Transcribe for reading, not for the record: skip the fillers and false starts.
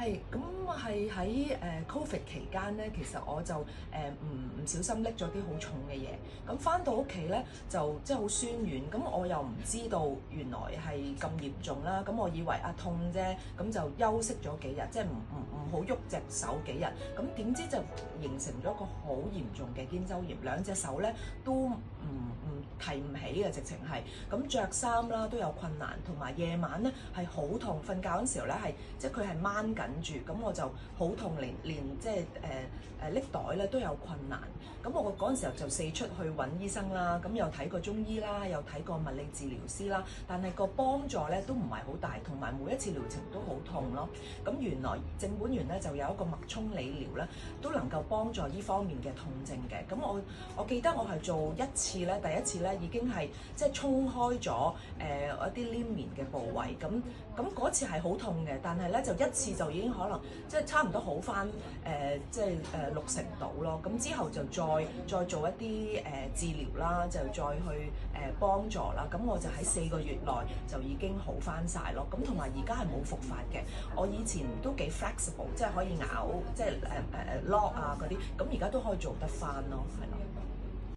係，咁係喺Covid 期間咧，其實我就唔小心拎咗啲好重嘅嘢，咁翻到屋企咧就即係好酸軟，咁我又唔知道原來係咁嚴重啦，咁我以為痛啫，咁就休息咗幾日，即係唔好喐隻手幾日，咁點知就形成咗一個好嚴重嘅肩周炎，兩隻手咧都唔提唔起嘅，直情係咁着衫啦都有困難，同埋夜晚咧係好痛，瞓覺嗰陣時候咧係即係佢係掹緊住，咁我就好痛，連即係拎袋咧都有困難。咁我嗰陣時候就四出去揾醫生啦，咁又睇過中醫啦，又睇過物理治療師啦，但係個幫助咧都唔係好大，同埋每一次療程都好痛咯。咁原來正本源咧就有一個脈衝理療咧，都能夠幫助呢方面嘅痛症嘅。咁我記得我係做一次咧，第一次咧已經係即係衝開咗一啲黏連嘅部位，咁嗰次係好痛嘅，但係咧就一次就已經可能即係差唔多好翻即係60%到咯。咁之後就再做一啲治療啦，就再去幫助啦。咁我就喺4個月內就已經好翻晒咯。咁同埋而家係冇復發嘅。我以前都幾 flexible，即係可以咬即係lock 啊嗰啲，咁而家都可以做得翻咯，係咯。